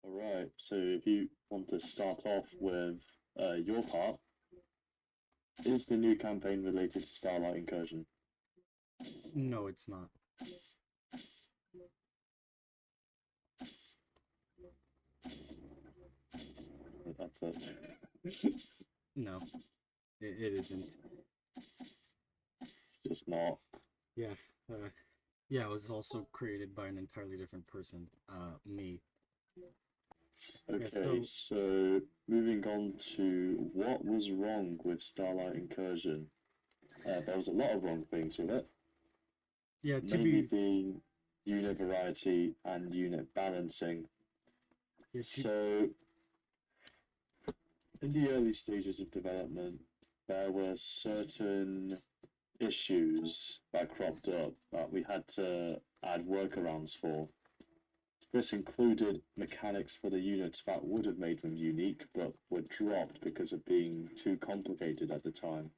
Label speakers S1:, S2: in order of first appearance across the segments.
S1: All right. So if you want to start off with your part, is the new campaign related to Starlight Incursion?
S2: No, it's not.
S1: That's it.
S2: No, it isn't.
S1: It's just not.
S2: Yeah, uh, yeah, it was also created by an entirely different person. Me. Yeah,
S1: Okay,
S2: so,
S1: so moving on to what was wrong with Starlight Incursion. There was a lot of wrong things with it,
S2: yeah, to
S1: mainly
S2: be,
S1: being unit variety and unit balancing.
S2: yeah, to,
S1: So in the early stages of development, there were certain issues that cropped up that we had to add workarounds for. This included mechanics for the units that would have made them unique, but were dropped because of being too complicated at the time.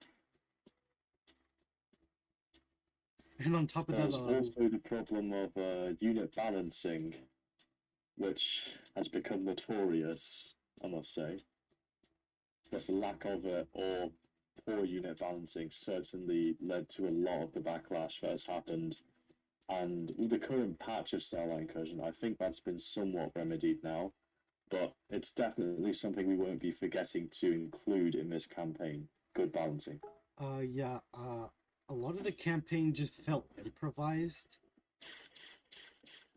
S2: and on top of that,
S1: There's also the problem of unit balancing, which has become notorious, I must say. But the lack of it or poor unit balancing certainly led to a lot of the backlash that has happened. And with the current patch of Starlight Incursion, I think that's been somewhat remedied now, but it's definitely something we won't be forgetting to include in this campaign. Good balancing.
S2: yeah, a lot of the campaign just felt improvised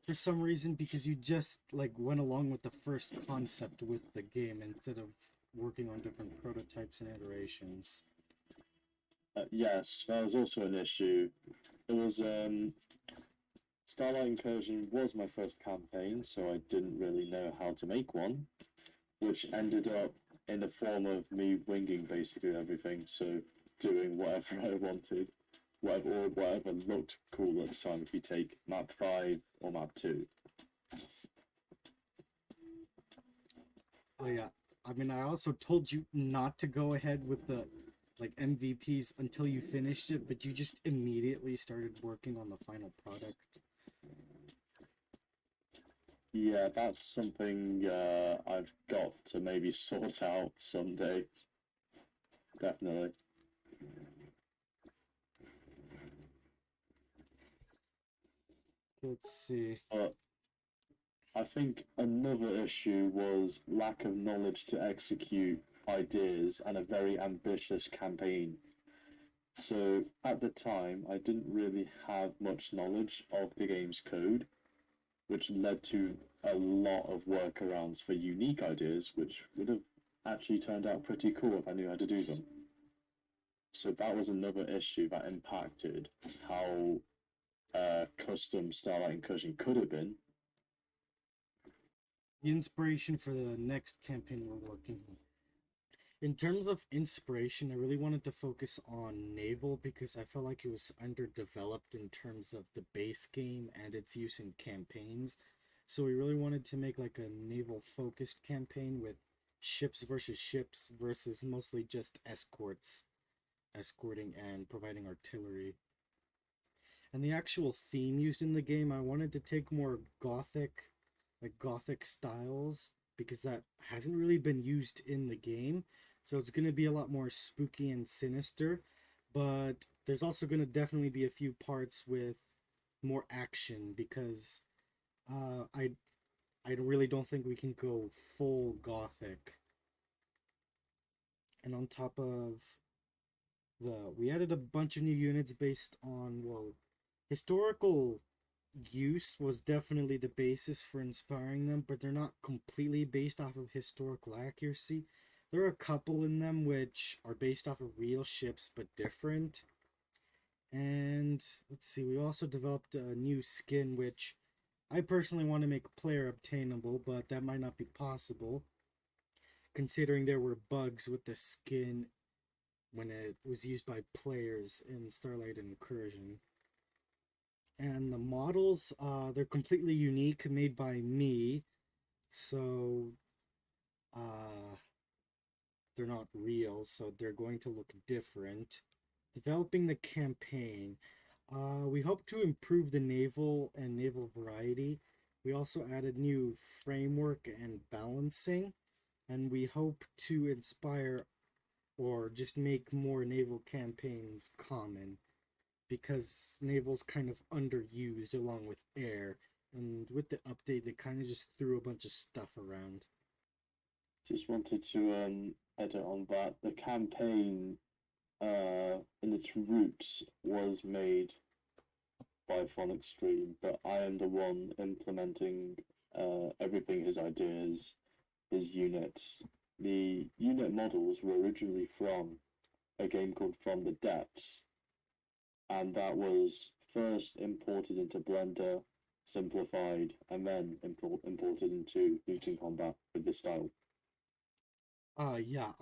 S2: for some reason because you just like went along with the first concept with the game instead of working on different prototypes and iterations.
S1: Yes, there was also an issue. It was Starlight Incursion was my first campaign, so I didn't really know how to make one, which ended up in the form of me winging basically everything. So doing whatever I wanted, whatever looked cool at the time. If you take map 5 or map 2.
S2: Oh yeah. I mean, I also told you not to go ahead with the like MVPs until you finished it, but you just immediately started working on the final product.
S1: Yeah, that's something I've got to maybe sort out someday. Definitely.
S2: Let's see.
S1: But I think another issue was lack of knowledge to execute ideas and a very ambitious campaign. So at the time, I didn't really have much knowledge of the game's code, which led to a lot of workarounds for unique ideas, which would have actually turned out pretty cool if I knew how to do them. So that was another issue that impacted how custom Starlight Incursion could have been.
S2: The inspiration for the next campaign we're working on. In terms of inspiration, I really wanted to focus on naval because I felt like it was underdeveloped in terms of the base game and its use in campaigns. So we really wanted to make like a naval focused campaign with ships versus mostly just escorting and providing artillery. And the actual theme used in the game, I wanted to take more gothic styles because that hasn't really been used in the game. So it's going to be a lot more spooky and sinister, but there's also going to definitely be a few parts with more action because uh, I I really don't think we can go full gothic. And on top of we added a bunch of new units based on, well, historical use was definitely the basis for inspiring them, but they're not completely based off of historical accuracy. There are a couple in them which are based off of real ships but different. And let's see, we also developed a new skin which I personally want to make player obtainable, but that might not be possible considering there were bugs with the skin when it was used by players in Starlight Incursion. And the models, they're completely unique, made by me, so uh, they're not real, so they're going to look different. Developing the campaign, we hope to improve the naval and naval variety. We also added new framework and balancing, and we hope to inspire or just make more naval campaigns common because naval's kind of underused along with air. And with the update, they kind of just threw a bunch of stuff around.
S1: Just wanted to edit on that. The campaign, in its roots, was made by Phonic Stream, but I am the one implementing everything, his ideas, his units. The unit models were originally from a game called From the Depths, and that was first imported into Blender, simplified, and then imported into Looting Combat with this style.
S2: Yeah,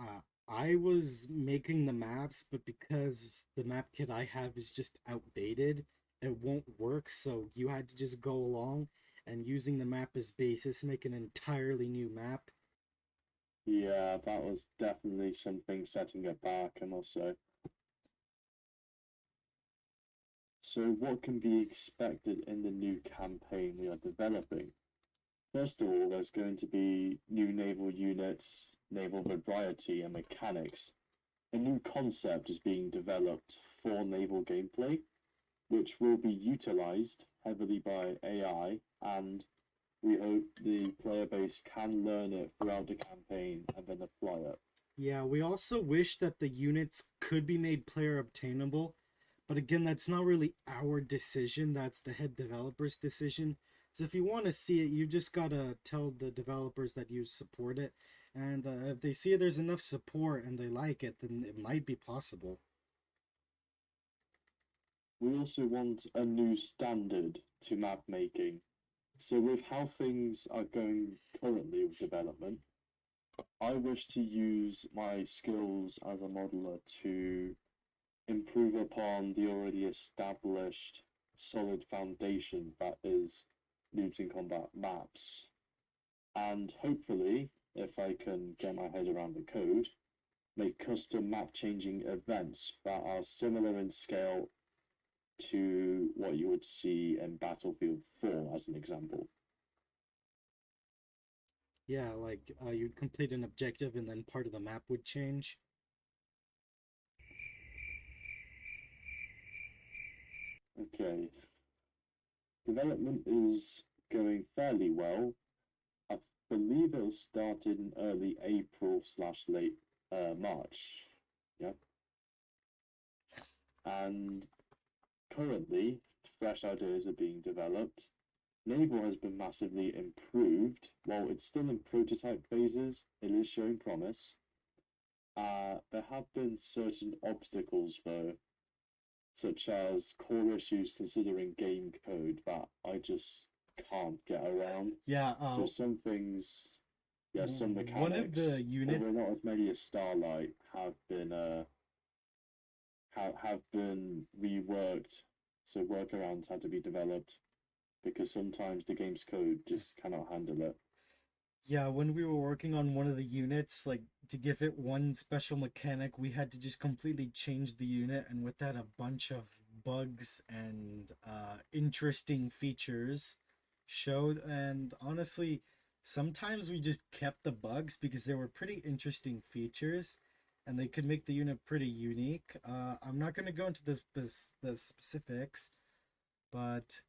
S2: I was making the maps, but because the map kit I have is just outdated, it won't work, so you had to just go along and using the map as basis, make an entirely new map.
S1: Yeah, that was definitely something setting it back, I must say. So what can be expected in the new campaign we are developing? First of all, there's going to be new naval units, naval variety and mechanics. A new concept is being developed for naval gameplay, which will be utilized heavily by AI, and we hope the player base can learn it throughout the campaign and then apply it.
S2: Yeah, we also wish that the units could be made player obtainable, but again, that's not really our decision, that's the head developer's decision. So if you want to see it, you just gotta tell the developers that you support it, and if they see there's enough support and they like it, then it might be possible.
S1: We also want a new standard to map making. So with how things are going currently with development, I wish to use my skills as a modeler to improve upon the already established solid foundation that is Looting Combat maps. And hopefully, if I can get my head around the code, make custom map changing events that are similar in scale to what you would see in Battlefield 4 as an example.
S2: Yeah, like you'd complete an objective and then part of the map would change.
S1: Okay, development is going fairly well. I believe it'll start in early April slash late March. Yeah. And currently, fresh ideas are being developed. Naval has been massively improved. While it's still in prototype phases, it is showing promise. There have been certain obstacles, though, such as core issues considering game code that I just can't get around.
S2: Yeah,
S1: So some things, yeah, some mechanics,
S2: one of the units,
S1: although not as many as Starlight, have been reworked. So workarounds had to be developed because sometimes the game's code just cannot handle it.
S2: yeah, when we were working on one of the units, like to give it one special mechanic, we had to just completely change the unit, and with that, a bunch of bugs and interesting features showed. And honestly, sometimes we just kept the bugs because they were pretty interesting features, and they could make the unit pretty unique. I'm not gonna go into the specifics, but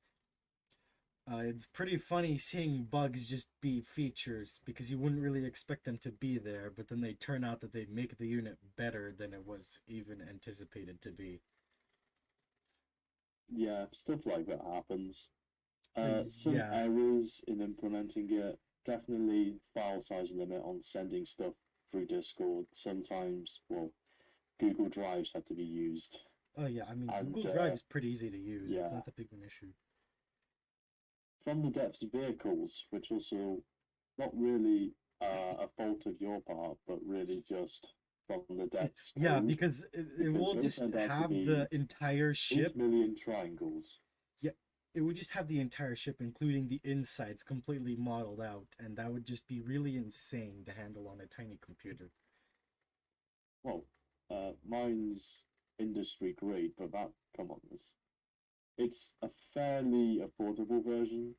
S2: it's pretty funny seeing bugs just be features because you wouldn't really expect them to be there, but then they turn out that they make the unit better than it was even anticipated to be.
S1: Yeah, stuff like that happens. Some
S2: Yeah,
S1: errors in implementing it. Definitely file size limit on sending stuff through Discord. Sometimes, well, Google Drives had to be used.
S2: oh yeah, I mean,
S1: And
S2: Google Drive is pretty easy to use. It's
S1: yeah,
S2: not that big of an issue.
S1: from the depths of vehicles, which also not really a fault of your part, but really just from the depths
S2: Yeah,
S1: code,
S2: because it
S1: because
S2: will
S1: they
S2: just
S1: turned out to
S2: have
S1: be
S2: the entire
S1: 8
S2: ship.
S1: million triangles.
S2: Yeah, it would just have the entire ship, including the insides, completely modeled out, and that would just be really insane to handle on a tiny computer.
S1: Well, mine's industry grade, but that, come on, it's a fairly affordable version.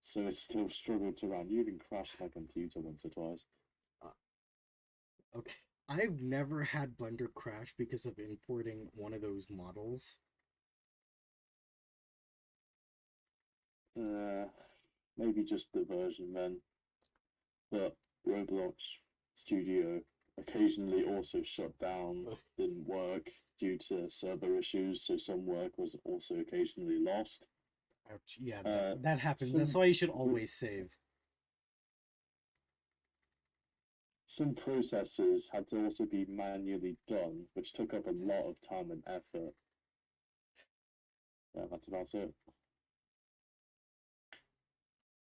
S1: so it still struggled to run. You even crashed my computer once or twice.
S2: Okay. I've never had Blender crash because of importing one of those models.
S1: Maybe just the version then. But Roblox Studio occasionally also shut down, didn't work due to server issues, so some work was also occasionally lost.
S2: Ouch. Yeah, that happens. That's
S1: Some
S2: why you should always save.
S1: some processes had to also be manually done, which took up a lot of time and effort. Yeah, that's about it.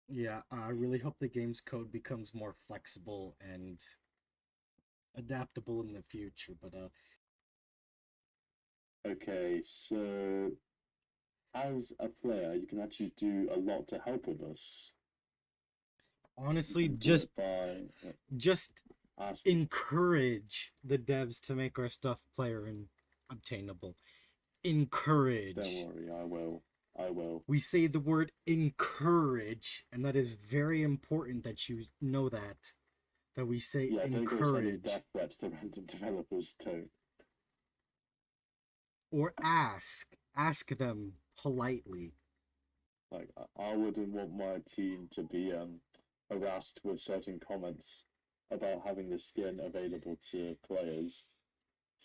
S2: Yeah, I really hope the game's code becomes more flexible and adaptable in the future, but
S1: Okay, so as a player, you can actually do a lot to help with us.
S2: honestly,
S1: You can do it by
S2: just
S1: asking.
S2: encourage the devs to make our stuff player and obtainable. Encourage.
S1: Don't worry, I will. I will.
S2: We say the word encourage, and that is very important that you know that. That we say
S1: Yeah, don't go sending
S2: encourage.
S1: death threats to random developers too.
S2: Or ask. Ask them politely.
S1: Like, I wouldn't want my team to be harassed with certain comments about having the skin available to players.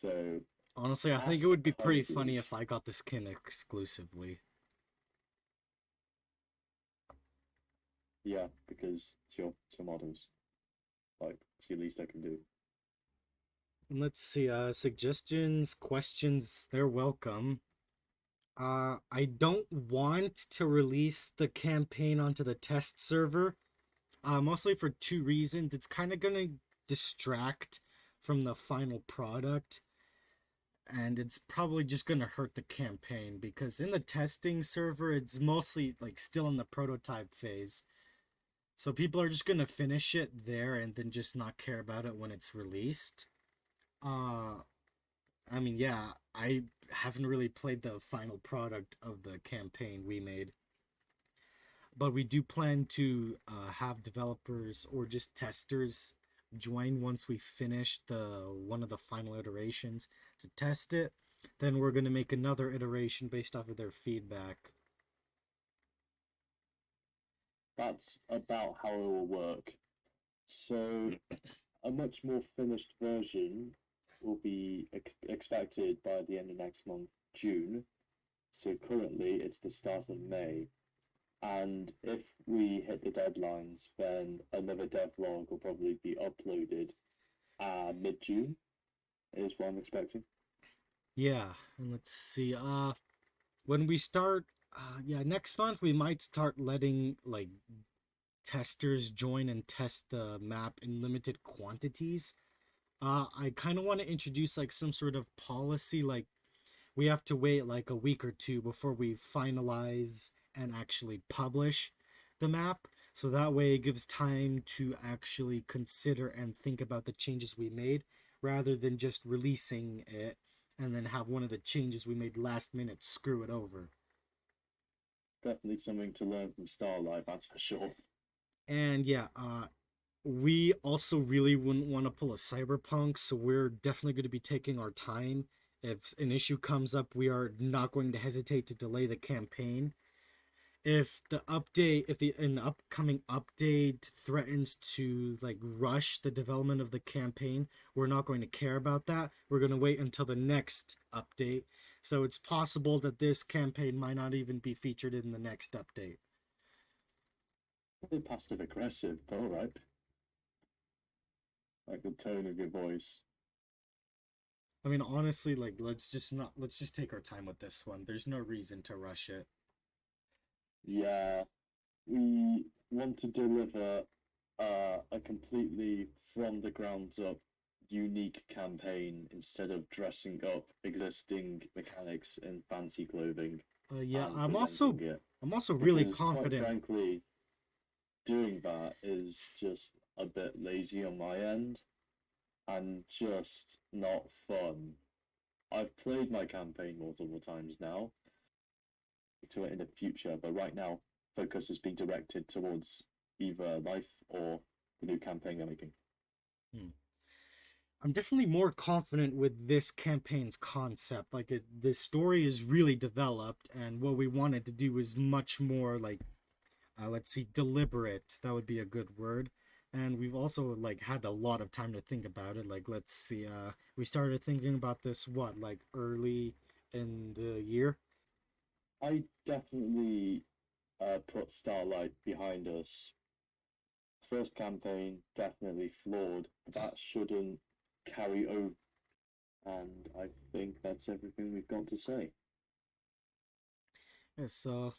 S1: So
S2: Honestly, I think
S1: ask
S2: it would be pretty
S1: kindly.
S2: funny if I got the skin exclusively.
S1: Yeah, because it's your models. Like, it's the least I can do.
S2: Let's see, suggestions, questions, they're welcome. I don't want to release the campaign onto the test server, mostly for two reasons. It's kind of gonna distract from the final product, and it's probably just gonna hurt the campaign because in the testing server, it's mostly like still in the prototype phase. So people are just gonna finish it there and then just not care about it when it's released. Uh, I mean, yeah, I haven't really played the final product of the campaign we made, but we do plan to have developers or just testers join once we finish the one of the final iterations to test it. Then we're gonna make another iteration based off of their feedback.
S1: That's about how it will work. So a much more finished version will be expected by the end of next month, June. So currently it's the start of May. And if we hit the deadlines, then another devlog will probably be uploaded mid-June, is what I'm expecting.
S2: Yeah, and let's see. When we start, yeah, next month we might start letting like testers join and test the map in limited quantities. I kind of want to introduce like some sort of policy, like we have to wait like a week or two before we finalize and actually publish the map. So that way it gives time to actually consider and think about the changes we made rather than just releasing it and then have one of the changes we made last minute screw it over.
S1: Definitely something to learn from Starlight, that's for sure.
S2: And yeah, we also really wouldn't want to pull a cyberpunk, so we're definitely going to be taking our time. If an issue comes up, we are not going to hesitate to delay the campaign. If an upcoming update threatens to like rush the development of the campaign, we're not going to care about that. We're going to wait until the next update. So it's possible that this campaign might not even be featured in the next update.
S1: A bit passive aggressive, but alright. Like the tone of your voice.
S2: I mean, honestly, like let's just take our time with this one. There's no reason to rush it.
S1: Yeah, we want to deliver a completely from the ground up unique campaign instead of dressing up existing mechanics in fancy clothing
S2: Yeah,
S1: and presenting it.
S2: I'm also really
S1: Because quite
S2: confident.
S1: frankly, doing that is just a bit lazy on my end and just not fun. I've played my campaign multiple times now to it in the future, but right now, focus is being directed towards either life or the new campaign they're making.
S2: I'm definitely more confident with this campaign's concept. Like, the story is really developed, and what we wanted to do is much more like, let's see, deliberate. That would be a good word. And we've also like had a lot of time to think about it. Like, let's see, we started thinking about this like early in the year.
S1: I definitely put Starlight behind us. First campaign definitely flawed. That shouldn't carry over, and I think that's everything we've got to say.
S2: Yeah, so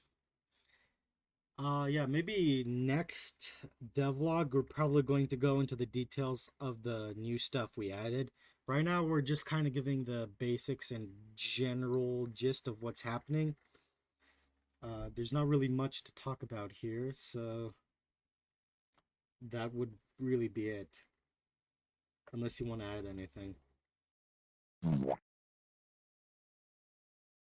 S2: yeah, maybe next devlog we're probably going to go into the details of the new stuff we added. Right now we're just kind of giving the basics and general gist of what's happening. There's not really much to talk about here, so that would really be it. Unless you want to add anything.